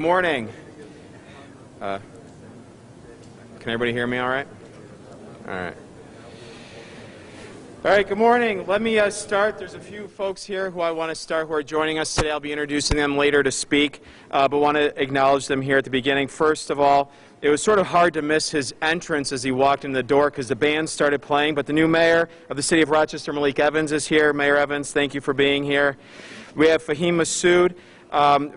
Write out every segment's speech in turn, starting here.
Good morning. Can everybody hear me all right? All right. All right, good morning. Let me start. There's a few folks here who I want to start who are joining us today. I'll be introducing them later to speak, but want to acknowledge them here at the beginning. First of all, it was sort of hard to miss his entrance as he walked in the door because the band started playing, but the new mayor of the city of Rochester, Malik Evans, is here. Mayor Evans, thank you for being here. We have Fahim Massoud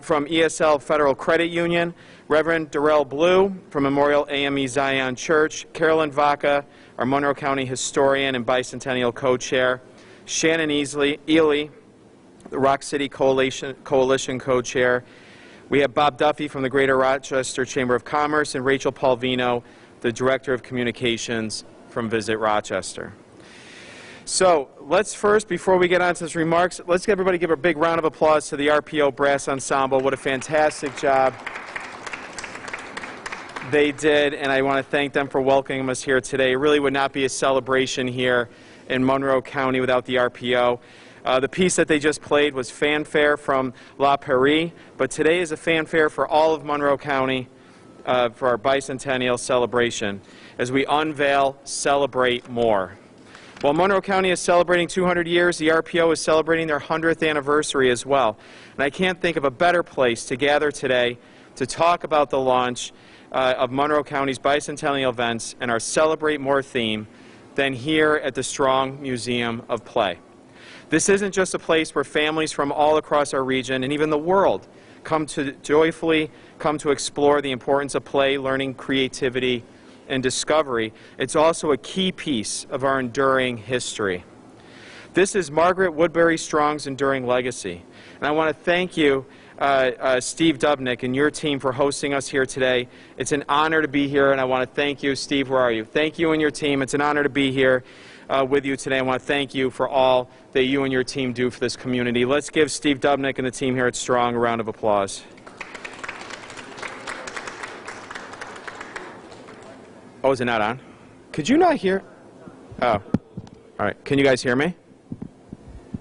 from ESL Federal Credit Union, Reverend Darrell Blue from Memorial AME Zion Church, Carolyn Baca, our Monroe County historian and bicentennial co-chair, Shannon Ely, the Rock City Coalition co-chair. We have Bob Duffy from the Greater Rochester Chamber of Commerce, and Rachel Palvino, the Director of Communications from Visit Rochester. So let's first, before we get on to his remarks, let's everybody give a big round of applause to the RPO Brass Ensemble. What a fantastic job they did, and I want to thank them for welcoming us here today. It really would not be a celebration here in Monroe County without the RPO. The piece that they just played was Fanfare from La Prairie, but today is a fanfare for all of Monroe County for our bicentennial celebration as we unveil, celebrate more. While Monroe County is celebrating 200 years, the RPO is celebrating their 100th anniversary as well. And I can't think of a better place to gather today to talk about the launch of Monroe County's bicentennial events and our Celebrate More theme than here at the Strong Museum of Play. This isn't just a place where families from all across our region and even the world joyfully come to explore the importance of play, learning, creativity, and discovery. It's also a key piece of our enduring history. This is Margaret Woodbury Strong's enduring legacy. And I want to thank you, Steve Dubnick and your team, for hosting us here today. It's an honor to be here, and I want to thank you. Steve, where are you? Thank you and your team. It's an honor to be here with you today. I want to thank you for all that you and your team do for this community. Let's give Steve Dubnick and the team here at Strong a round of applause. Oh, is it not on? Could you not hear? Oh, all right. Can you guys hear me?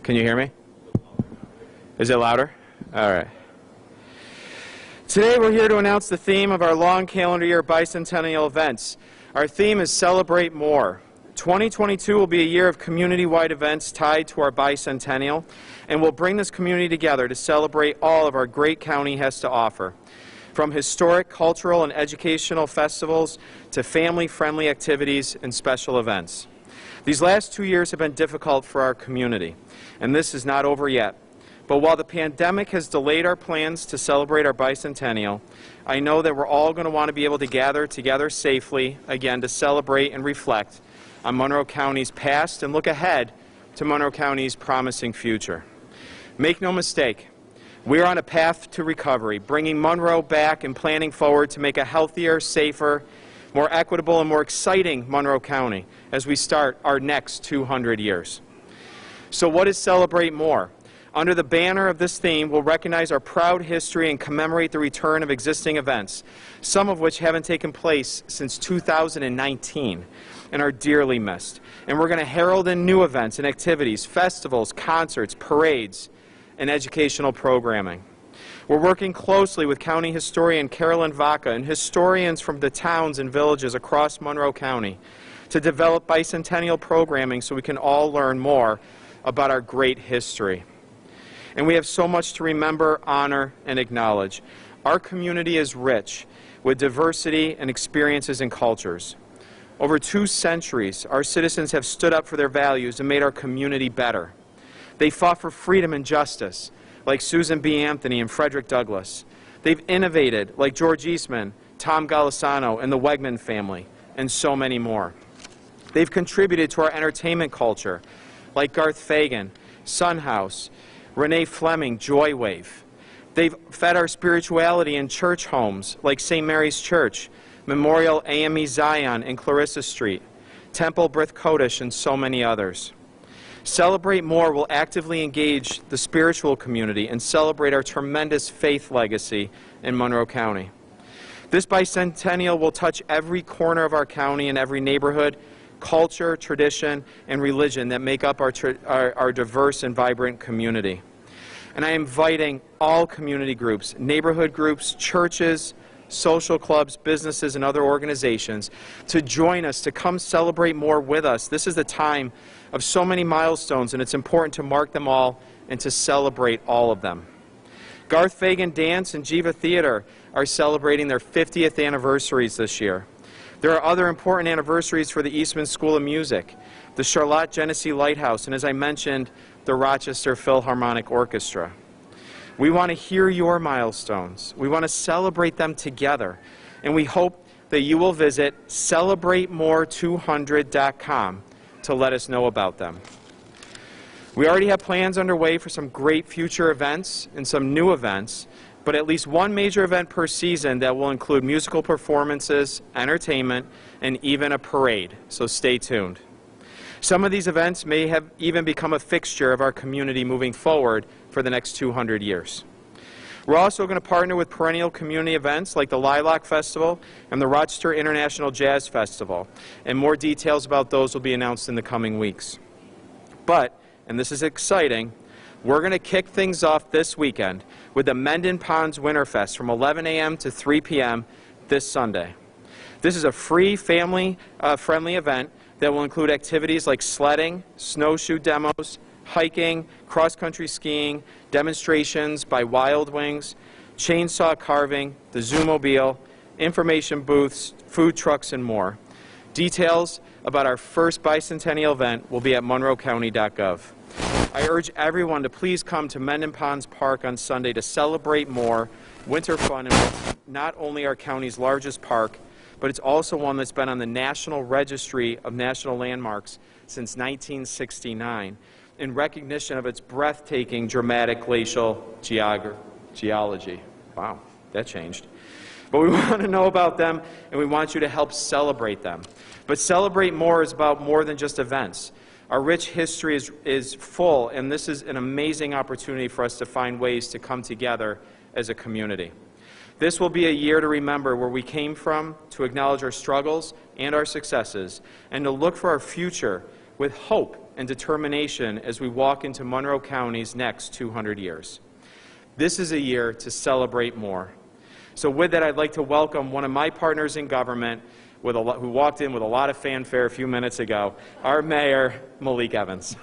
Can you hear me? Is it louder? All right. Today we're here to announce the theme of our long calendar year bicentennial events. Our theme is Celebrate More. 2022 will be a year of community-wide events tied to our bicentennial, and we'll bring this community together to celebrate all of our great county has to offer. From historic, cultural, and educational festivals to family-friendly activities and special events. These last 2 years have been difficult for our community, and this is not over yet. But while the pandemic has delayed our plans to celebrate our bicentennial, I know that we're all going to want to be able to gather together safely again to celebrate and reflect on Monroe County's past and look ahead to Monroe County's promising future. Make no mistake, we are on a path to recovery, bringing Monroe back and planning forward to make a healthier, safer, more equitable, and more exciting Monroe County as we start our next 200 years. So what is Celebrate More? Under the banner of this theme, we'll recognize our proud history and commemorate the return of existing events, some of which haven't taken place since 2019 and are dearly missed. And we're going to herald in new events and activities, festivals, concerts, parades, and educational programming. We're working closely with County Historian Carolyn Baca and historians from the towns and villages across Monroe County to develop bicentennial programming so we can all learn more about our great history. And we have so much to remember, honor, and acknowledge. Our community is rich with diversity and experiences and cultures. Over 2 centuries, our citizens have stood up for their values and made our community better. They fought for freedom and justice, like Susan B. Anthony and Frederick Douglass. They've innovated, like George Eastman, Tom Golisano, and the Wegman family, and so many more. They've contributed to our entertainment culture, like Garth Fagan, Sun House, Renee Fleming, Joywave. They've fed our spirituality in church homes, like St. Mary's Church, Memorial AME Zion and Clarissa Street, Temple Brith Kodesh, and so many others. Celebrate More will actively engage the spiritual community and celebrate our tremendous faith legacy in Monroe County. This bicentennial will touch every corner of our county and every neighborhood, culture, tradition, and religion that make up our diverse and vibrant community. And I am inviting all community groups, neighborhood groups, churches, social clubs, businesses, and other organizations to join us, to come celebrate more with us. This is the time of so many milestones, and it's important to mark them all and to celebrate all of them. Garth Fagan Dance and Jiva Theater are celebrating their 50th anniversaries this year. There are other important anniversaries for the Eastman School of Music, the Charlotte Genesee Lighthouse, and as I mentioned, the Rochester Philharmonic Orchestra. We want to hear your milestones. We want to celebrate them together, and we hope that you will visit celebratemore200.com to let us know about them. We already have plans underway for some great future events and some new events, but at least one major event per season that will include musical performances, entertainment, and even a parade, so stay tuned. Some of these events may have even become a fixture of our community moving forward for the next 200 years. We're also going to partner with perennial community events like the Lilac Festival and the Rochester International Jazz Festival, and more details about those will be announced in the coming weeks. But, and this is exciting, we're going to kick things off this weekend with the Mendon Ponds Winterfest from 11 a.m. to 3 p.m. this Sunday. This is a free, family-friendly event that will include activities like sledding, snowshoe demos, hiking, cross-country skiing, demonstrations by Wild Wings, chainsaw carving, the Zoomobile, information booths, food trucks, and more. Details about our first bicentennial event will be at monroecounty.gov. I urge everyone to please come to Mendon Ponds Park on Sunday to celebrate more winter fun in what's not only our county's largest park, but it's also one that's been on the National Registry of National Landmarks since 1969 in recognition of its breathtaking dramatic glacial geology. Wow, that changed. But we want to know about them, and we want you to help celebrate them. But Celebrate More is about more than just events. Our rich history is full, and this is an amazing opportunity for us to find ways to come together as a community. This will be a year to remember where we came from, to acknowledge our struggles and our successes, and to look for our future with hope and determination as we walk into Monroe County's next 200 years. This is a year to celebrate more. So with that, I'd like to welcome one of my partners in government who walked in with a lot of fanfare a few minutes ago, our Mayor, Malik Evans.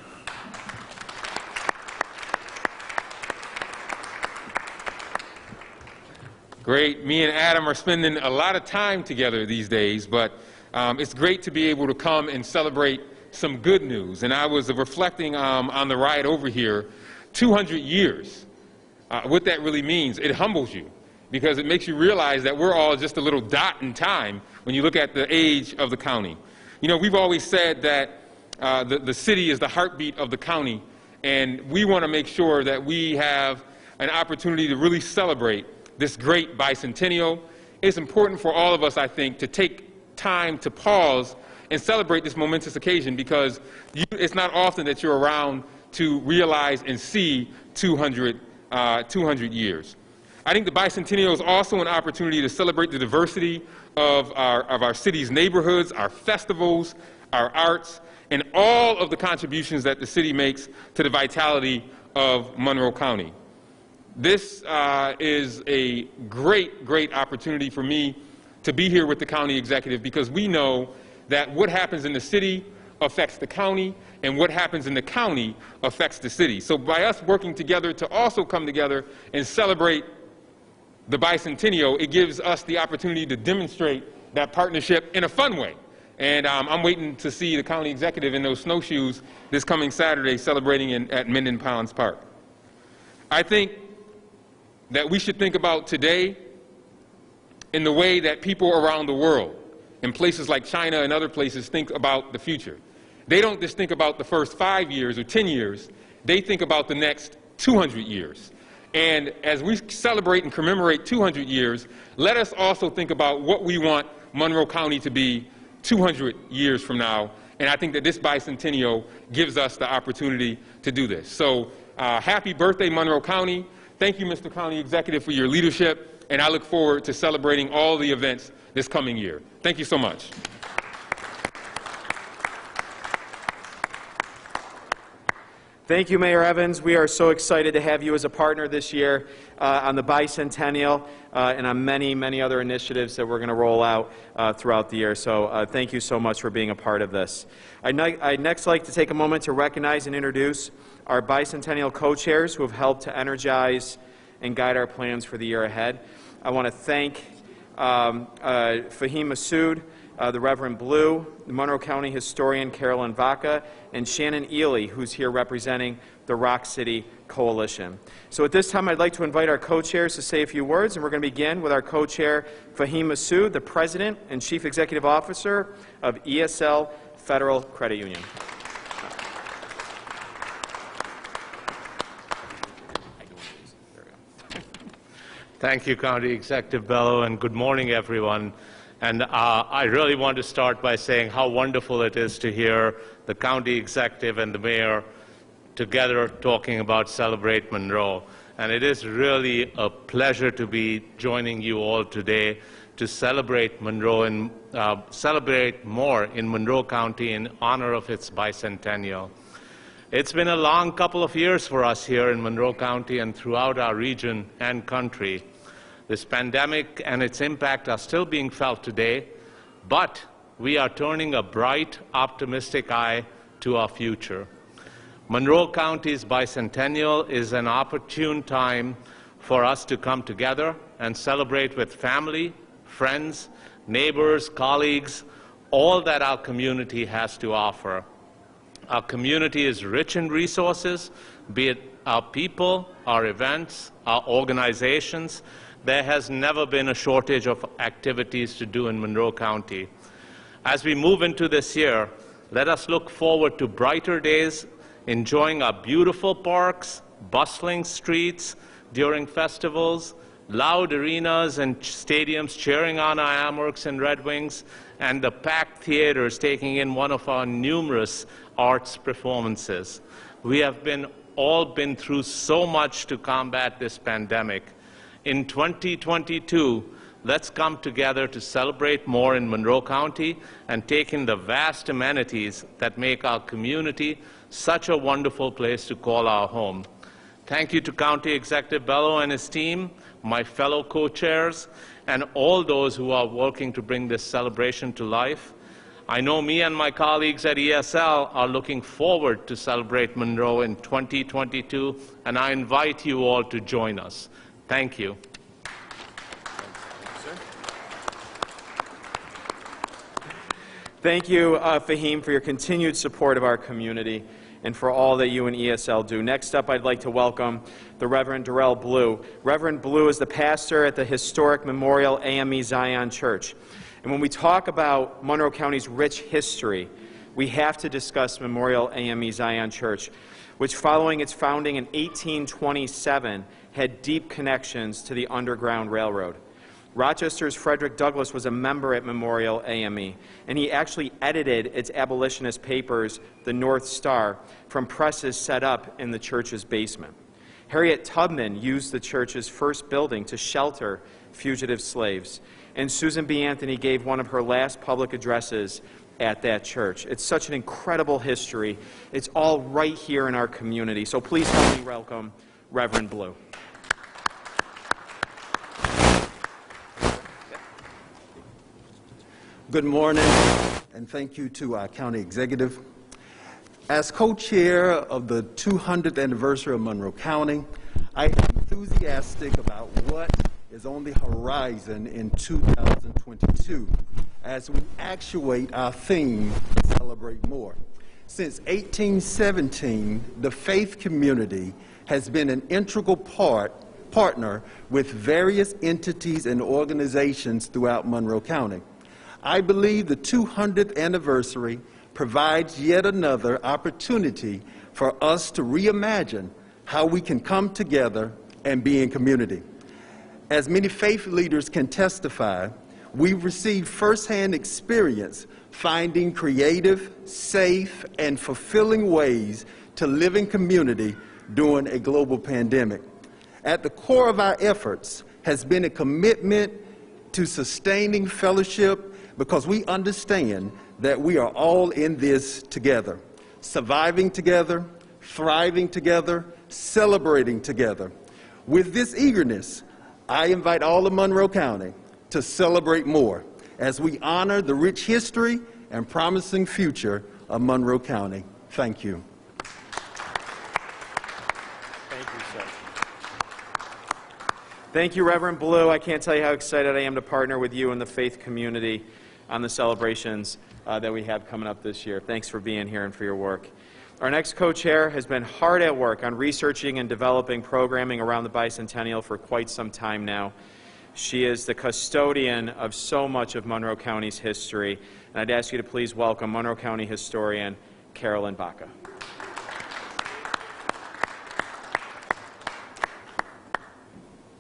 Great. Me and Adam are spending a lot of time together these days, but it's great to be able to come and celebrate some good news. And I was reflecting on the ride over here, 200 years. What that really means, it humbles you, because it makes you realize that we're all just a little dot in time when you look at the age of the county. You know, we've always said that the city is the heartbeat of the county, and we want to make sure that we have an opportunity to really celebrate this great bicentennial. It's important for all of us, I think, to take time to pause and celebrate this momentous occasion, because it's not often that you're around to realize and see 200 years. I think the bicentennial is also an opportunity to celebrate the diversity of our city's neighborhoods, our festivals, our arts, and all of the contributions that the city makes to the vitality of Monroe County. This is a great opportunity for me to be here with the county executive, because we know that what happens in the city affects the county, and what happens in the county affects the city. So by us working together to also come together and celebrate the bicentennial, it gives us the opportunity to demonstrate that partnership in a fun way. And I'm waiting to see the county executive in those snowshoes this coming Saturday celebrating at Mendon Ponds Park. I think that we should think about today in the way that people around the world, in places like China and other places, think about the future. They don't just think about the first 5 years or 10 years, they think about the next 200 years. And as we celebrate and commemorate 200 years, let us also think about what we want Monroe County to be 200 years from now. And I think that this bicentennial gives us the opportunity to do this. So happy birthday, Monroe County. Thank you, Mr. County Executive, for your leadership. And I look forward to celebrating all the events this coming year. Thank you so much. Thank you, Mayor Evans. We are so excited to have you as a partner this year on the bicentennial and on many, many other initiatives that we're going to roll out throughout the year. So thank you so much for being a part of this. I'd next like to take a moment to recognize and introduce our bicentennial co-chairs who have helped to energize and guide our plans for the year ahead. I want to thank Fahim Massoud, the Reverend Blue, the Monroe County historian Carolyn Baca, and Shannon Ely, who's here representing the Rock City Coalition. So at this time, I'd like to invite our co-chairs to say a few words, and we're going to begin with our co-chair, Fahim Massoud, the President and Chief Executive Officer of ESL Federal Credit Union. Thank you, County Executive Bello, and good morning, everyone. And I really want to start by saying how wonderful it is to hear the County Executive and the Mayor together talking about Celebrate Monroe. And it is really a pleasure to be joining you all today to celebrate Monroe and celebrate more in Monroe County in honor of its bicentennial. It's been a long couple of years for us here in Monroe County and throughout our region and country. This pandemic and its impact are still being felt today, but we are turning a bright, optimistic eye to our future. Monroe County's bicentennial is an opportune time for us to come together and celebrate with family, friends, neighbors, colleagues, all that our community has to offer. Our community is rich in resources, be it our people, our events, our organizations. There has never been a shortage of activities to do in Monroe County. As we move into this year, let us look forward to brighter days, enjoying our beautiful parks, bustling streets during festivals, loud arenas and stadiums cheering on our Amherst and Red Wings, and the packed theaters taking in one of our numerous arts performances. We have all been through so much to combat this pandemic. In 2022, let's come together to celebrate more in Monroe County and take in the vast amenities that make our community such a wonderful place to call our home. Thank you to County Executive Bello and his team, my fellow co-chairs, and all those who are working to bring this celebration to life. I know me and my colleagues at ESL are looking forward to celebrate Monroe in 2022, and I invite you all to join us. Thank you. Thank you, Fahim, for your continued support of our community and for all that you and ESL do. Next up, I'd like to welcome the Reverend Darrell Blue. Reverend Blue is the pastor at the historic Memorial AME Zion Church. And when we talk about Monroe County's rich history, we have to discuss Memorial AME Zion Church, which following its founding in 1827 had deep connections to the Underground Railroad. Rochester's Frederick Douglass was a member at Memorial AME, and he actually edited its abolitionist papers, the North Star, from presses set up in the church's basement. Harriet Tubman used the church's first building to shelter fugitive slaves, and Susan B. Anthony gave one of her last public addresses at that church. It's such an incredible history. It's all right here in our community. So please help me welcome Reverend Blue. Good morning, and thank you to our county executive. As co-chair of the 200th anniversary of Monroe County, I am enthusiastic about what is on the horizon in 2022 as we actuate our theme, Celebrate More. Since 1817, the faith community has been an integral partner with various entities and organizations throughout Monroe County. I believe the 200th anniversary provides yet another opportunity for us to reimagine how we can come together and be in community. As many faith leaders can testify, we've received firsthand experience finding creative, safe, and fulfilling ways to live in community during a global pandemic. At the core of our efforts has been a commitment to sustaining fellowship because we understand that we are all in this together, surviving together, thriving together, celebrating together. With this eagerness, I invite all of Monroe County to celebrate more as we honor the rich history and promising future of Monroe County. Thank you. Thank you, sir. Thank you, Reverend Blue. I can't tell you how excited I am to partner with you and the faith community on the celebrations that we have coming up this year. Thanks for being here and for your work. Our next co-chair has been hard at work on researching and developing programming around the bicentennial for quite some time now. She is the custodian of so much of Monroe County's history, and I'd ask you to please welcome Monroe County historian Carolyn Baca.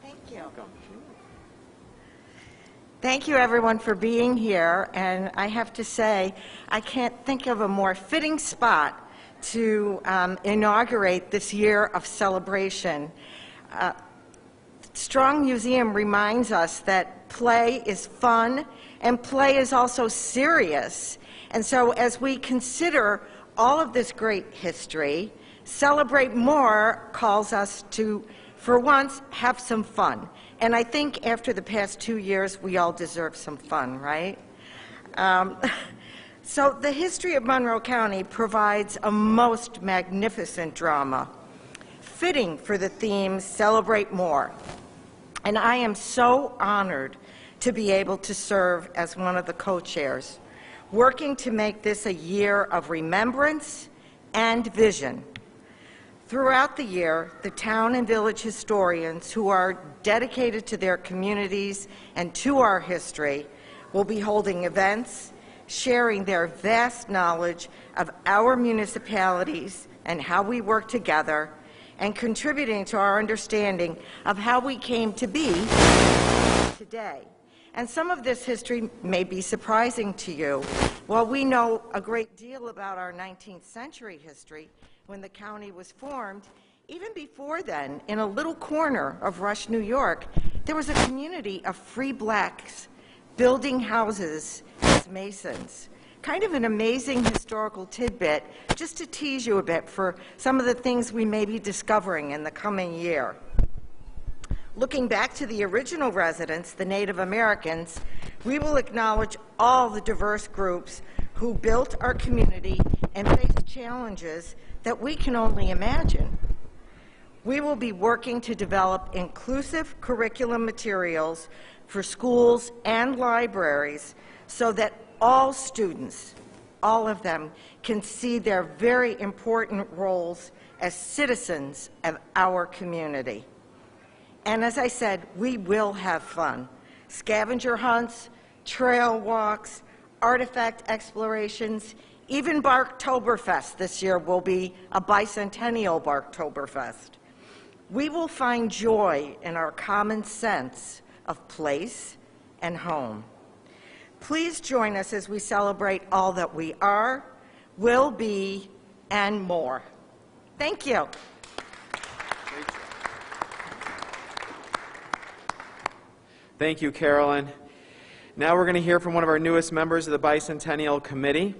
Thank you. Thank you, everyone, for being here. And I have to say, I can't think of a more fitting spot to inaugurate this year of celebration. Strong Museum reminds us that play is fun and play is also serious. And so as we consider all of this great history, Celebrate More calls us to, for once, have some fun. And I think after the past 2 years, we all deserve some fun, right? So the history of Monroe County provides a most magnificent drama, fitting for the theme Celebrate More. And I am so honored to be able to serve as one of the co-chairs, working to make this a year of remembrance and vision. Throughout the year, the town and village historians who are dedicated to their communities and to our history will be holding events, sharing their vast knowledge of our municipalities and how we work together, and contributing to our understanding of how we came to be today. And some of this history may be surprising to you. While we know a great deal about our 19th century history, when the county was formed, even before then, in a little corner of Rush, New York, there was a community of free blacks building houses as masons. Kind of an amazing historical tidbit, just to tease you a bit for some of the things we may be discovering in the coming year. Looking back to the original residents, the Native Americans, we will acknowledge all the diverse groups who built our community and faced challenges that we can only imagine. We will be working to develop inclusive curriculum materials for schools and libraries so that all students, all of them, can see their very important roles as citizens of our community. And as I said, we will have fun. Scavenger hunts, trail walks, artifact explorations, even Barktoberfest this year will be a bicentennial Barktoberfest. We will find joy in our common sense of place and home. Please join us as we celebrate all that we are, will be, and more. Thank you. Thank you, Carolyn. Now we're going to hear from one of our newest members of the Bicentennial Committee,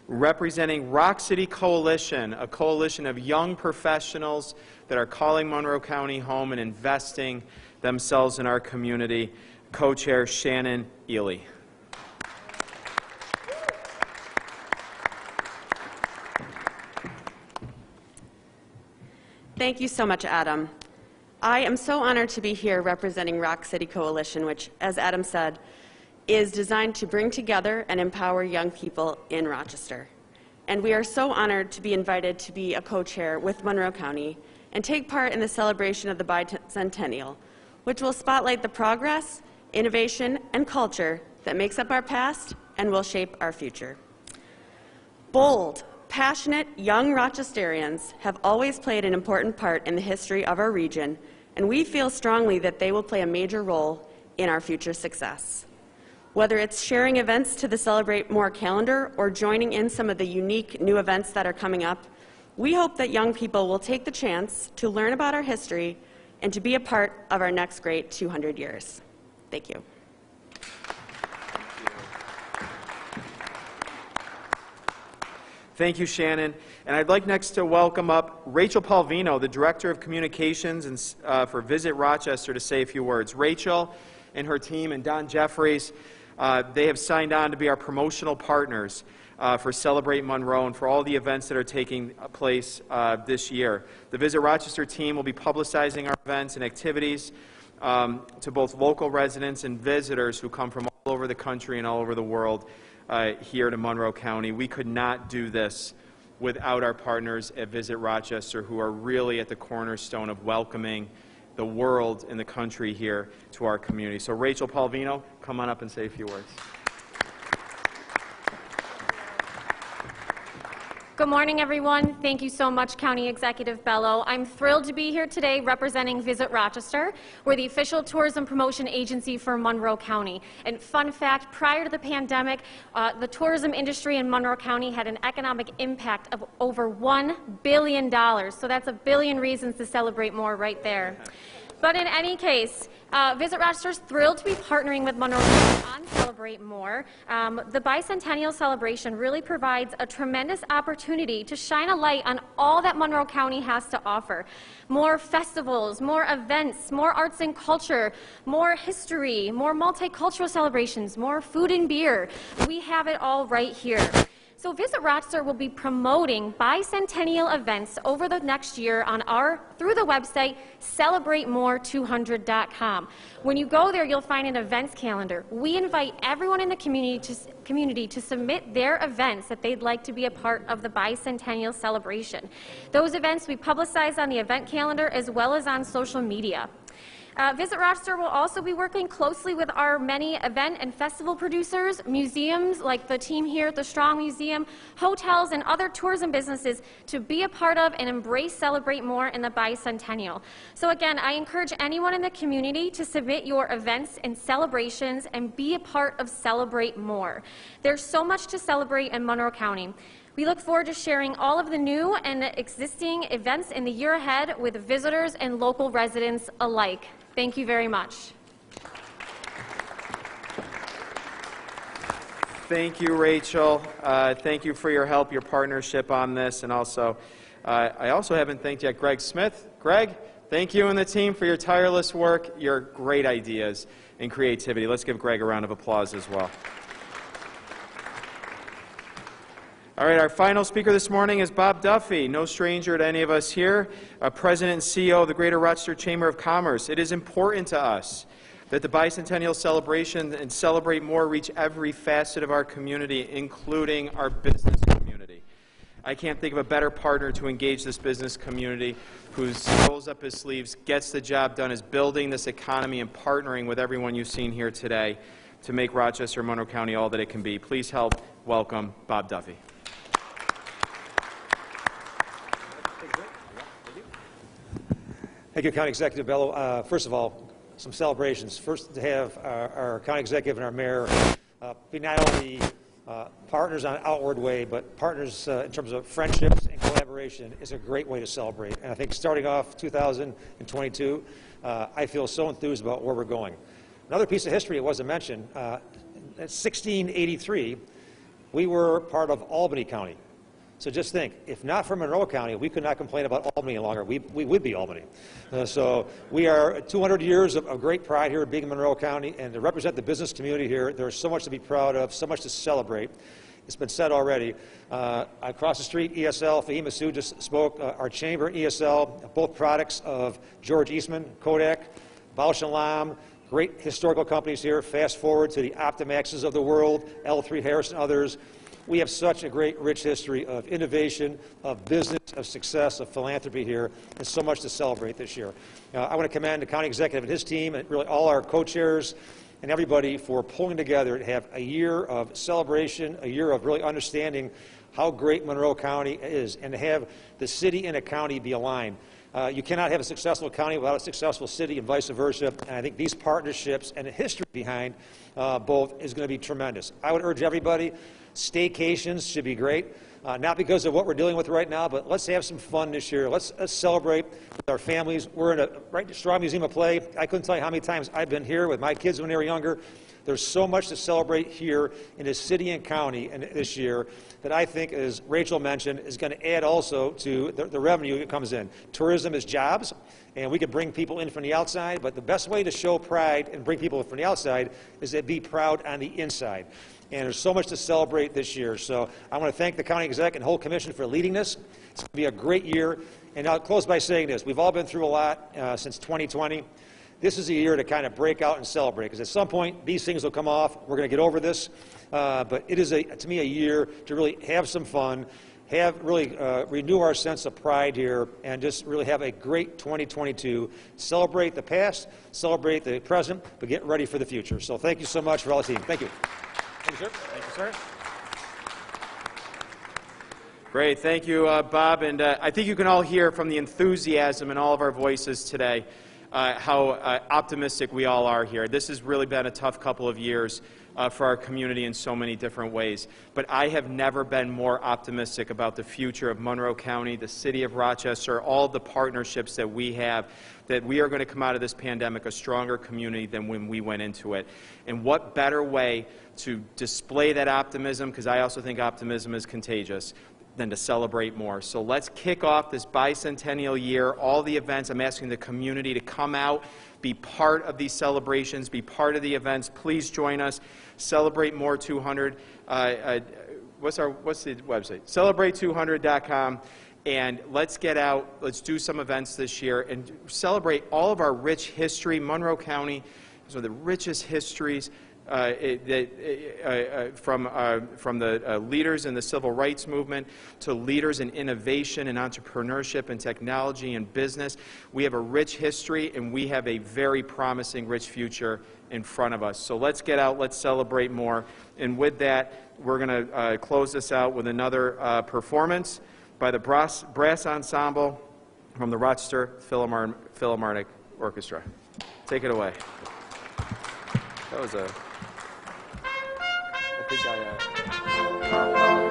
representing Rock City Coalition, a coalition of young professionals that are calling Monroe County home and investing themselves in our community. Co-chair Shannon Ely. Thank you so much, Adam. I am so honored to be here representing Rock City Coalition, which, as Adam said, is designed to bring together and empower young people in Rochester. And we are so honored to be invited to be a co-chair with Monroe County and take part in the celebration of the bicentennial, which will spotlight the progress, innovation, and culture that makes up our past and will shape our future. Bold, passionate young Rochesterians have always played an important part in the history of our region, and we feel strongly that they will play a major role in our future success. Whether it's sharing events to the Celebrate More calendar or joining in some of the unique new events that are coming up, we hope that young people will take the chance to learn about our history and to be a part of our next great 200 years. Thank you. Thank you, Shannon. And I'd like next to welcome up Rachel Palvino, the Director of Communications for Visit Rochester, to say a few words. Rachel and her team and Don Jeffries, they have signed on to be our promotional partners for Celebrate Monroe and for all the events that are taking place this year. The Visit Rochester team will be publicizing our events and activities to both local residents and visitors who come from all over the country and all over the world here to Monroe County. We could not do this without our partners at Visit Rochester, who are really at the cornerstone of welcoming the world and the country here to our community. So Rachel Palvino, come on up and say a few words. Good morning, everyone. Thank you so much, County Executive Bello. I'm thrilled to be here today representing Visit Rochester. We're the official tourism promotion agency for Monroe County. And fun fact, prior to the pandemic, the tourism industry in Monroe County had an economic impact of over $1 billion. So that's a billion reasons to celebrate more right there. But in any case, Visit Rochester is thrilled to be partnering with Monroe County on Celebrate More. The bicentennial celebration really provides a tremendous opportunity to shine a light on all that Monroe County has to offer. More festivals, more events, more arts and culture, more history, more multicultural celebrations, more food and beer. We have it all right here. So Visit Rochester will be promoting bicentennial events over the next year on through the website celebratemore200.com. When you go there, you'll find an events calendar. We invite everyone in the community to submit their events that they'd like to be a part of the bicentennial celebration. Those events we publicize on the event calendar as well as on social media. Visit Rochester will also be working closely with our many event and festival producers, museums like the team here at the Strong Museum, hotels, and other tourism businesses to be a part of and embrace Celebrate More in the bicentennial. So again, I encourage anyone in the community to submit your events and celebrations and be a part of Celebrate More. There's so much to celebrate in Monroe County. We look forward to sharing all of the new and existing events in the year ahead with visitors and local residents alike. Thank you very much. Thank you, Rachel. Thank you for your help, your partnership on this, and also, I also haven't thanked yet Greg Smith. Greg, thank you and the team for your tireless work, your great ideas and creativity. Let's give Greg a round of applause as well. All right, our final speaker this morning is Bob Duffy, no stranger to any of us here, President and CEO of the Greater Rochester Chamber of Commerce. It is important to us that the bicentennial celebration and Celebrate More reach every facet of our community, including our business community. I can't think of a better partner to engage this business community who rolls up his sleeves, gets the job done, is building this economy and partnering with everyone you've seen here today to make Rochester and Monroe County all that it can be. Please help welcome Bob Duffy. Thank you, County Executive Bello. First of all, some celebrations. First, to have our County Executive and our Mayor be not only partners on an outward way, but partners in terms of friendships and collaboration is a great way to celebrate. And I think starting off 2022, I feel so enthused about where we're going. Another piece of history that wasn't mentioned, in 1683, we were part of Albany County. So just think, if not for Monroe County, we could not complain about Albany any longer. We would be Albany. So we are 200 years of great pride here being in Monroe County, and to represent the business community here, there's so much to be proud of, so much to celebrate. It's been said already. Across the street, ESL, Fahim Massoud just spoke. Our chamber, ESL, both products of George Eastman, Kodak, Bausch & Lomb, great historical companies here. Fast forward to the Optimaxes of the world, L3 Harris and others. We have such a great, rich history of innovation, of business, of success, of philanthropy here, and so much to celebrate this year. I want to commend the County Executive and his team, and really all our co-chairs and everybody for pulling together to have a year of celebration, a year of really understanding how great Monroe County is, and to have the city and the county be aligned. You cannot have a successful county without a successful city, and vice versa. And I think these partnerships and the history behind both is going to be tremendous. I would urge everybody, staycations should be great. not because of what we're dealing with right now, but let's have some fun this year. Let's celebrate with our families. We're in a Straw Museum of Play. I couldn't tell you how many times I've been here with my kids when they were younger. There's so much to celebrate here in the city and county this year that I think, as Rachel mentioned, is going to add also to the revenue that comes in. Tourism is jobs, and we can bring people in from the outside, but the best way to show pride and bring people from the outside is to be proud on the inside. And there's so much to celebrate this year. So I want to thank the county exec and whole commission for leading this. It's going to be a great year. And I'll close by saying this. We've all been through a lot since 2020. This is a year to kind of break out and celebrate, because at some point these things will come off. We're going to get over this. But it is, to me, a year to really have some fun, renew our sense of pride here, and just really have a great 2022. Celebrate the past, celebrate the present, but get ready for the future. So thank you so much for all the team. Thank you. Thank you, sir. Thank you, sir. Great. Thank you, Bob. And I think you can all hear from the enthusiasm in all of our voices today how optimistic we all are here. This has really been a tough couple of years for our community in so many different ways. But I have never been more optimistic about the future of Monroe County, the city of Rochester, all the partnerships that we have, that we are going to come out of this pandemic a stronger community than when we went into it. And what better way to display that optimism, because I also think optimism is contagious, than to celebrate more. So let's kick off this bicentennial year, all the events. I'm asking the community to come out, be part of these celebrations, be part of the events. Please join us. Celebrate More 200. What's the website? Celebrate200.com. And let's get out, let's do some events this year and celebrate all of our rich history. Monroe County is one of the richest histories from the leaders in the civil rights movement to leaders in innovation and entrepreneurship and technology and business. We have a rich history, and we have a very promising, rich future in front of us. So let's get out, let's celebrate more. And with that, we're going to close this out with another performance by the brass ensemble from the Rochester Philharmonic Orchestra. Take it away. That was a... I think